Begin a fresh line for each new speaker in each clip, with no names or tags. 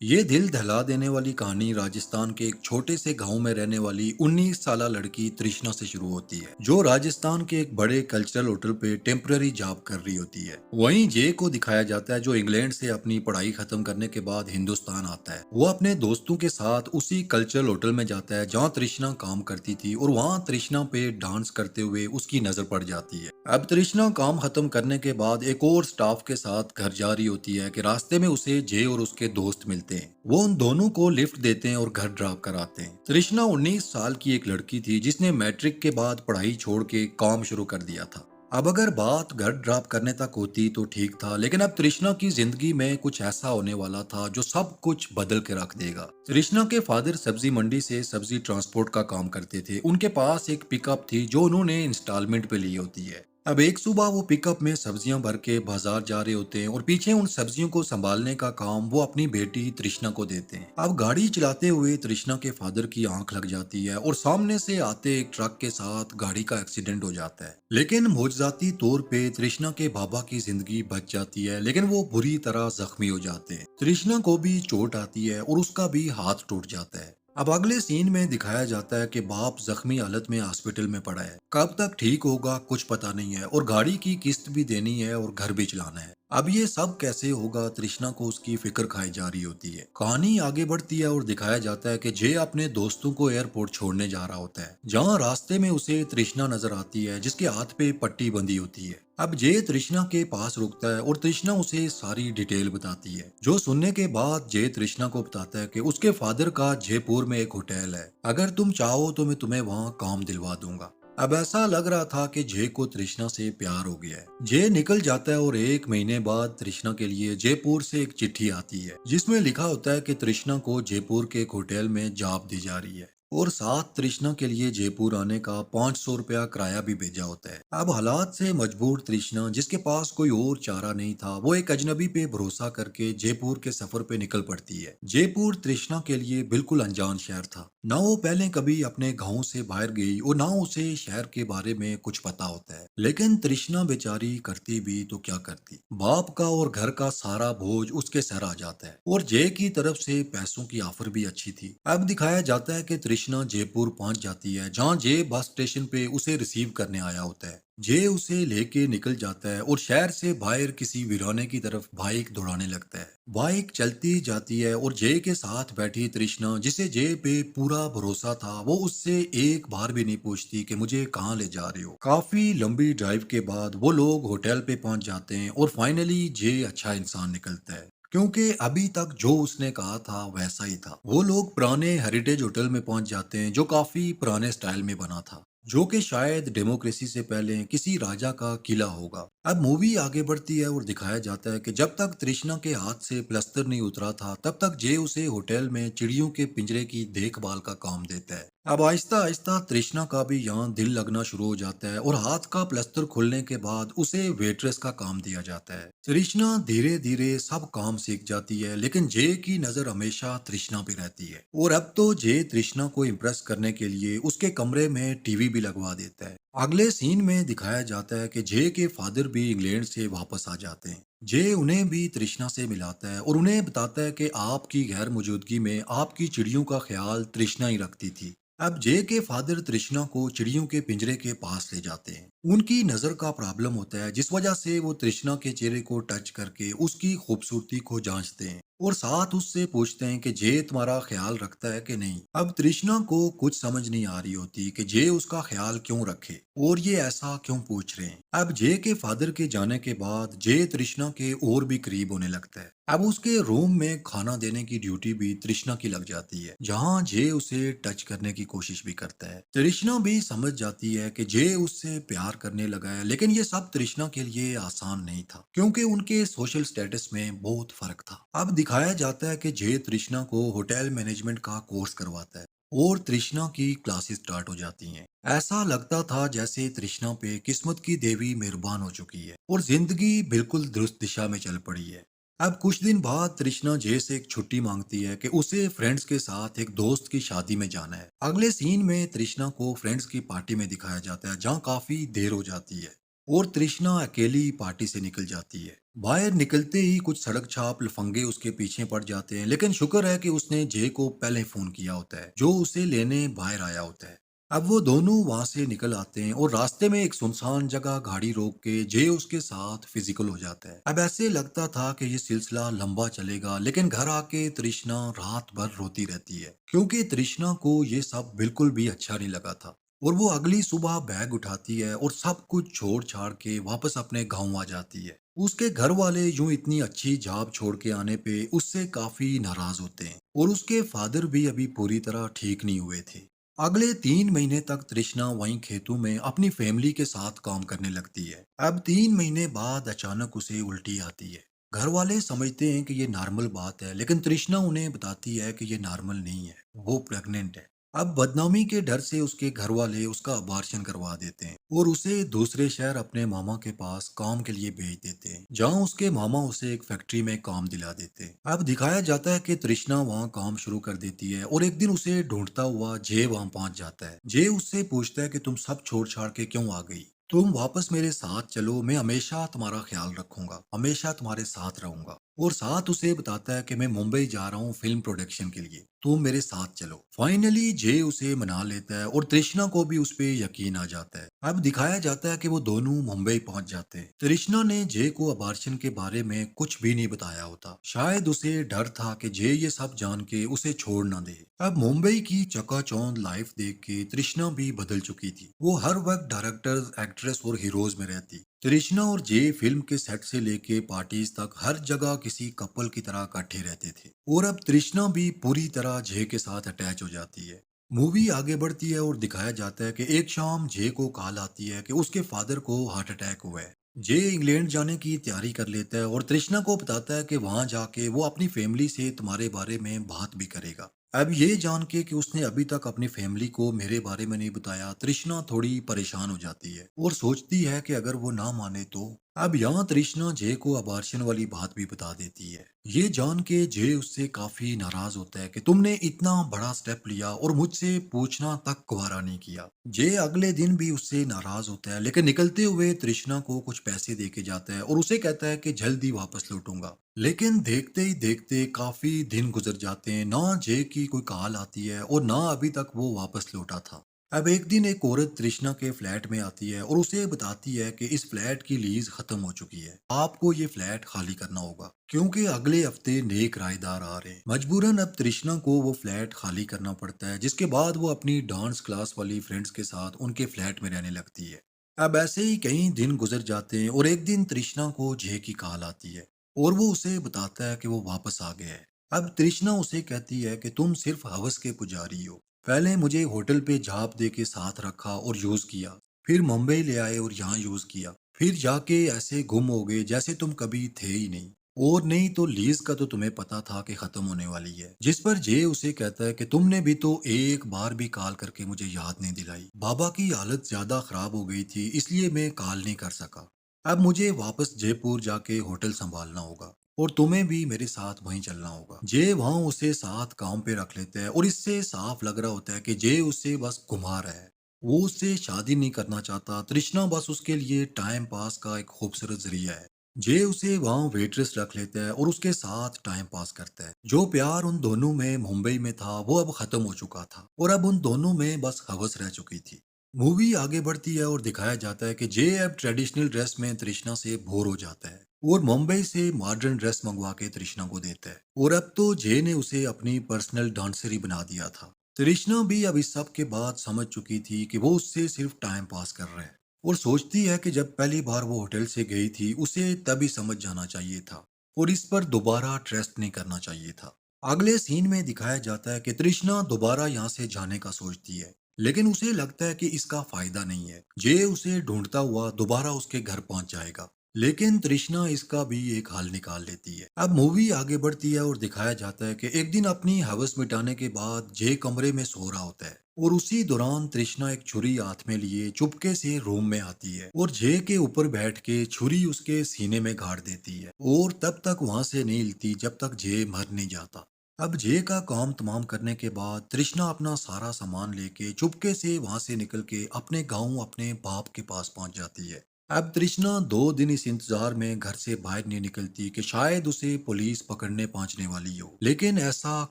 ये दिल दहला देने वाली कहानी राजस्थान के एक छोटे से गांव में रहने वाली 19 साला लड़की तृष्णा से शुरू होती है, जो राजस्थान के एक बड़े कल्चरल होटल पे टेम्पररी जॉब कर रही होती है। वहीं जे को दिखाया जाता है, जो इंग्लैंड से अपनी पढ़ाई खत्म करने के बाद हिंदुस्तान आता है। वो अपने दोस्तों के साथ उसी कल्चरल होटल में जाता है जहाँ तृष्णा काम करती थी, और वहाँ तृष्णा पे डांस करते हुए उसकी नजर पड़ जाती है। अब तृष्णा काम खत्म करने के बाद एक और स्टाफ के साथ घर जा रही होती है कि रास्ते में उसे जे और उसके दोस्त मिलते हैं। वो उन दोनों को लिफ्ट देते हैं और घर ड्रॉप कराते हैं। तृष्णा 19 साल की एक लड़की थी जिसने मैट्रिक के बाद पढ़ाई छोड़ के काम शुरू कर दिया था। अब अगर बात घर ड्रॉप करने तक होती तो ठीक था, लेकिन अब तृष्णा की जिंदगी में कुछ ऐसा होने वाला था जो सब कुछ बदल के रख देगा। तृष्णा के फादर सब्जी मंडी से सब्जी ट्रांसपोर्ट का काम करते थे। उनके पास एक पिकअप थी जो उन्होंने इंस्टॉलमेंट पे ली होती है। अब एक सुबह वो पिकअप में सब्जियां भर के बाजार जा रहे होते हैं, और पीछे उन सब्जियों को संभालने का काम वो अपनी बेटी तृष्णा को देते हैं। अब गाड़ी चलाते हुए तृष्णा के फादर की आंख लग जाती है, और सामने से आते एक ट्रक के साथ गाड़ी का एक्सीडेंट हो जाता है। लेकिन मौजजाती तौर पे तृष्णा के बाबा की जिंदगी बच जाती है, लेकिन वो बुरी तरह जख्मी हो जाते हैं। तृष्णा को भी चोट आती है और उसका भी हाथ टूट जाता है। अब अगले सीन में दिखाया जाता है कि बाप जख्मी हालत में हॉस्पिटल में पड़ा है। कब तक ठीक होगा कुछ पता नहीं है, और गाड़ी की किस्त भी देनी है और घर भी चलाना है। अब ये सब कैसे होगा, तृष्णा को उसकी फिक्र खाई जा रही होती है। कहानी आगे बढ़ती है और दिखाया जाता है कि जय अपने दोस्तों को एयरपोर्ट छोड़ने जा रहा होता है, जहाँ रास्ते में उसे तृष्णा नजर आती है जिसके हाथ पे पट्टी बंधी होती है। अब जय तृष्णा के पास रुकता है और तृष्णा उसे सारी डिटेल बताती है, जो सुनने के बाद जय तृष्णा को बताता है कि उसके फादर का जयपुर में एक होटल है, अगर तुम चाहो तो मैं तुम्हें वहाँ काम दिलवा दूंगा। अब ऐसा लग रहा था कि जय को तृष्णा से प्यार हो गया है। जय निकल जाता है और एक महीने बाद तृष्णा के लिए जयपुर से एक चिट्ठी आती है, जिसमें लिखा होता है कि तृष्णा को जयपुर के एक होटल में जॉब दी जा रही है, और साथ तृष्णा के लिए जयपुर आने का 500 रुपया किराया भी भेजा होता है। अब हालात से मजबूर तृष्णा, जिसके पास कोई और चारा नहीं था, वो एक अजनबी पे भरोसा करके जयपुर के सफर पे निकल पड़ती है। जयपुर तृष्णा के लिए बिल्कुल अनजान शहर था। ना वो पहले कभी अपने गांव से बाहर गई और ना उसे शहर के बारे में कुछ पता होता है। लेकिन तृष्णा बेचारी करती भी तो क्या करती, बाप का और घर का सारा बोझ उसके सर आ जाता है, और जय की तरफ से पैसों की ऑफर भी अच्छी थी। अब दिखाया जाता है कि तृष्णा जयपुर पहुंच जाती है, जहां जय बस स्टेशन पे उसे रिसीव करने आया होता है। जय उसे लेके निकल जाता है और शहर से बाहर किसी वीराने की तरफ बाइक दौड़ाने लगता है। बाइक चलती जाती है और जय के साथ बैठी तृष्णा, जिसे जय पे पूरा भरोसा था, वो उससे एक बार भी नहीं पूछती कि मुझे कहाँ ले जा रहे हो। काफी लंबी ड्राइव के बाद वो लोग होटल पे पहुंच जाते हैं, और फाइनली जय अच्छा इंसान निकलता है, क्योंकि अभी तक जो उसने कहा था वैसा ही था। वो लोग पुराने हेरिटेज होटल में पहुंच जाते हैं, जो काफी पुराने स्टाइल में बना था, जो कि शायद डेमोक्रेसी से पहले किसी राजा का किला होगा। अब मूवी आगे बढ़ती है और दिखाया जाता है कि जब तक तृष्णा के हाथ से प्लस्तर नहीं उतरा था, तब तक जय उसे होटल में चिड़ियों के पिंजरे की देखभाल का काम देता है। अब आहिस्ता आहिस्ता तृष्णा का भी यहाँ दिल लगना शुरू हो जाता है, और हाथ का प्लस्तर खुलने के बाद उसे वेट्रेस का काम दिया जाता है। तृष्णा धीरे धीरे सब काम सीख जाती है, लेकिन जय की नजर हमेशा तृष्णा पे रहती है। और अब तो जय तृष्णा को इम्प्रेस करने के लिए उसके कमरे में टीवी भी लगवा देता है। अगले सीन में दिखाया जाता है कि जय के फादर भी इंग्लैंड से वापस आ जाते हैं। जय उन्हें भी तृष्णा से मिलाता है और उन्हें बताता है कि आपकी गैर मौजूदगी में आपकी चिड़ियों का ख्याल तृष्णा ही रखती थी। अब जय के फादर तृष्णा को चिड़ियों के पिंजरे के पास ले जाते हैं। उनकी नजर का प्रॉब्लम होता है, जिस वजह से वो तृष्णा के चेहरे को टच करके उसकी खूबसूरती को जांचते हैं, और साथ उससे पूछते हैं कि जय तुम्हारा ख्याल रखता है कि नहीं। अब तृष्णा को कुछ समझ नहीं आ रही होती कि जय उसका ख्याल क्यों रखे और ये ऐसा क्यों पूछ रहे हैं। अब जय के फादर के जाने के बाद जय तृष्णा के और भी करीब होने लगता है। अब उसके रूम में खाना देने की ड्यूटी भी तृष्णा की लग जाती है, जहाँ जय उसे टच करने की कोशिश भी करता है। तृष्णा भी समझ जाती है कि जय उससे प्यार करने लगा है, लेकिन ये सब तृष्णा के लिए आसान नहीं था, क्योंकि उनके सोशल स्टेटस में बहुत फर्क था। अब दिखाया जाता है कि जय तृष्णा को होटल मैनेजमेंट का कोर्स करवाता है, और तृष्णा की क्लासेस स्टार्ट हो जाती हैं। ऐसा लगता था जैसे तृष्णा पे किस्मत की देवी मेहरबान हो चुकी है, और जिंदगी बिल्कुल दुरुस्त दिशा में चल पड़ी है। अब कुछ दिन बाद तृष्णा जय से एक छुट्टी मांगती है कि उसे फ्रेंड्स के साथ एक दोस्त की शादी में जाना है। अगले सीन में तृष्णा को फ्रेंड्स की पार्टी में दिखाया जाता है, जहाँ काफी देर हो जाती है। और तृष्णा अकेली पार्टी से निकल जाती है। बाहर निकलते ही कुछ सड़क छाप लफंगे उसके पीछे पड़ जाते हैं, लेकिन शुक्र है कि उसने जय को पहले फोन किया होता है, जो उसे लेने बाहर आया होता है। अब वो दोनों वहां से निकल आते हैं और रास्ते में एक सुनसान जगह गाड़ी रोक के जय उसके साथ फिजिकल हो जाता है। अब ऐसे लगता था कि ये सिलसिला लंबा चलेगा, लेकिन घर आके तृष्णा रात भर रोती रहती है, क्योंकि तृष्णा को ये सब बिल्कुल भी अच्छा नहीं लगा था। और वो अगली सुबह बैग उठाती है और सब कुछ छोड़ छाड़ के वापस अपने गांव आ जाती है। उसके घर वाले यूं इतनी अच्छी जॉब छोड़ के आने पे उससे काफी नाराज होते हैं, और उसके फादर भी अभी पूरी तरह ठीक नहीं हुए थे। अगले 3 महीने तक तृष्णा वहीं खेतों में अपनी फैमिली के साथ काम करने लगती है। अब 3 महीने बाद अचानक उसे उल्टी आती है। घर वाले समझते हैं कि ये नॉर्मल बात है, लेकिन तृष्णा उन्हें बताती है कि ये नॉर्मल नहीं है, वो प्रेग्नेंट है। अब बदनामी के डर से उसके घर वाले उसका अबॉर्शन करवा देते हैं और उसे दूसरे शहर अपने मामा के पास काम के लिए भेज देते हैं, जहां उसके मामा उसे एक फैक्ट्री में काम दिला देते हैं। अब दिखाया जाता है कि तृष्णा वहां काम शुरू कर देती है और एक दिन उसे ढूंढता हुआ जय वहां पहुंच जाता है। जय उससे पूछता है कि तुम सब छोड़ छाड़ के क्यों आ गई, तुम वापस मेरे साथ चलो, मैं हमेशा तुम्हारा ख्याल रखूंगा, हमेशा तुम्हारे साथ रहूंगा। और साथ उसे बताता है कि मैं मुंबई जा रहा हूँ फिल्म प्रोडक्शन के लिए, तुम मेरे साथ चलो। फाइनली जय उसे मना लेता है और तृष्णा को भी उस पे यकीन आ जाता है। अब दिखाया जाता है कि वो दोनों मुंबई पहुंच जाते हैं। तृष्णा ने जय को अबार्शन के बारे में कुछ भी नहीं बताया होता, शायद उसे डर था कि जय ये सब जान के उसे छोड़ ना दे। अब मुंबई की चकाचौंध लाइफ देख के तृष्णा भी बदल चुकी थी। वो हर वक्त डायरेक्टर्स, एक्ट्रेस और हीरोज में रहती। तृष्णा और जय फिल्म के सेट से लेके पार्टीज तक हर जगह किसी कपल की तरह इकट्ठे रहते थे, और अब तृष्णा भी पूरी तरह जय के साथ अटैच हो जाती है। मूवी आगे बढ़ती है और दिखाया जाता है कि एक शाम जय को कॉल आती है कि उसके फादर को हार्ट अटैक हुआ है। जय इंग्लैंड जाने की तैयारी कर लेता है और तृष्णा को बताता है कि वहां जाके वो अपनी फैमिली से तुम्हारे बारे में बात भी करेगा। अब ये जान के कि उसने अभी तक अपनी फैमिली को मेरे बारे में नहीं बताया, तृष्णा थोड़ी परेशान हो जाती है और सोचती है कि अगर वो ना माने तो। अब यहाँ तृष्णा जय को अबार्शन वाली बात भी बता देती है। ये जान के जय उससे काफी नाराज होता है कि तुमने इतना बड़ा स्टेप लिया और मुझसे पूछना तक गवारा नहीं किया। जय अगले दिन भी उससे नाराज होता है, लेकिन निकलते हुए तृष्णा को कुछ पैसे दे के जाता है और उसे कहता है कि जल्दी वापस लौटूंगा। लेकिन देखते ही देखते काफी दिन गुजर जाते हैं, ना जय की कोई कॉल आती है और ना अभी तक वो वापस लौटा था। अब एक दिन एक औरत तृष्णा के फ्लैट में आती है और उसे बताती है कि इस फ्लैट की लीज खत्म हो चुकी है, आपको ये फ्लैट खाली करना होगा, क्योंकि अगले हफ्ते नए किराएदार आ रहे हैं। मजबूरन अब तृष्णा को वो फ्लैट खाली करना पड़ता है, जिसके बाद वो अपनी डांस क्लास वाली फ्रेंड्स के साथ उनके फ्लैट में रहने लगती है। अब ऐसे ही कई दिन गुजर जाते हैं और एक दिन तृष्णा को जय की कॉल आती है और वो उसे बताता है कि वो वापस आ गया है। अब तृष्णा उसे कहती है कि तुम सिर्फ हवस के पुजारी हो, पहले मुझे होटल पे झाप दे के साथ रखा और यूज किया, फिर मुंबई ले आए और यहाँ यूज किया, फिर जाके ऐसे गुम हो गए जैसे तुम कभी थे ही नहीं। और नहीं तो लीज का तो तुम्हें पता था कि खत्म होने वाली है। जिस पर जय उसे कहता है कि तुमने भी तो एक बार भी कॉल करके मुझे याद नहीं दिलाई, बाबा की हालत ज्यादा खराब हो गई थी इसलिए मैं कॉल नहीं कर सका। अब मुझे वापस जयपुर जाके होटल संभालना होगा और तुम्हें भी मेरे साथ वहीं चलना होगा। जय वहां उसे साथ काम पे रख लेता है और इससे साफ लग रहा होता है कि जय उसे बस घुमा रहा है, वो उससे शादी नहीं करना चाहता। तृष्णा बस उसके लिए टाइम पास का एक खूबसूरत जरिया है। जय उसे वहां वेट्रेस रख लेता है और उसके साथ टाइम पास करता है। जो प्यार उन दोनों में मुंबई में था वो अब खत्म हो चुका था और अब उन दोनों में बस हवस रह चुकी थी। मूवी आगे बढ़ती है और दिखाया जाता है कि जय अब ट्रेडिशनल ड्रेस में तृष्णा से बोर हो जाता है और मुंबई से मॉडर्न ड्रेस मंगवा के तृष्णा को देता है, और अब तो जय ने उसे अपनी पर्सनल डांसर ही बना दिया था। तृष्णा भी अब इस सब के बाद समझ चुकी थी कि वो उससे सिर्फ टाइम पास कर रहा है, और सोचती है कि जब पहली बार वो होटल से गई थी उसे तभी समझ जाना चाहिए था और इस पर दोबारा ट्रस्ट नहीं करना चाहिए था। अगले सीन में दिखाया जाता है कि तृष्णा दोबारा यहाँ से जाने का सोचती है, लेकिन उसे लगता है कि इसका फायदा नहीं है। जय उसे ढूंढता हुआ दोबारा उसके घर पहुंच जाएगा, लेकिन तृष्णा इसका भी एक हल निकाल लेती है। अब मूवी आगे बढ़ती है और दिखाया जाता है कि एक दिन अपनी हवस मिटाने के बाद जय कमरे में सो रहा होता है और उसी दौरान तृष्णा एक छुरी हाथ में लिए चुपके से रूम में आती है और जय के ऊपर बैठ के छुरी उसके सीने में गाड़ देती है, और तब तक वहां से नहीं हिलती जब तक जय मर नहीं जाता। अब जय का काम तमाम करने के बाद तृष्णा अपना सारा सामान लेके चुपके से वहां से निकल के अपने गांव अपने बाप के पास पहुंच जाती है। अब तृष्णा 2 दिन इस इंतजार में घर से बाहर नहीं निकलती कि शायद उसे पुलिस पकड़ने पहुंचने वाली हो, लेकिन ऐसा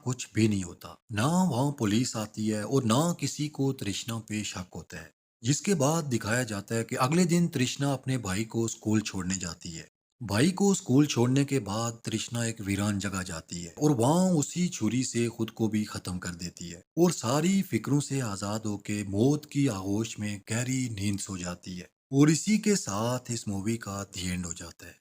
कुछ भी नहीं होता। ना वहां पुलिस आती है और ना किसी को तृष्णा पे शक होता है। जिसके बाद दिखाया जाता है कि अगले दिन तृष्णा अपने भाई को स्कूल छोड़ने जाती है। भाई को स्कूल छोड़ने के बाद तृष्णा एक वीरान जगह जाती है और वहां उसी छुरी से खुद को भी खत्म कर देती है और सारी फिक्रों से आजाद होके मौत की आगोश में गहरी नींद सो जाती है। और इसी के साथ इस मूवी का दी एंड हो जाता है।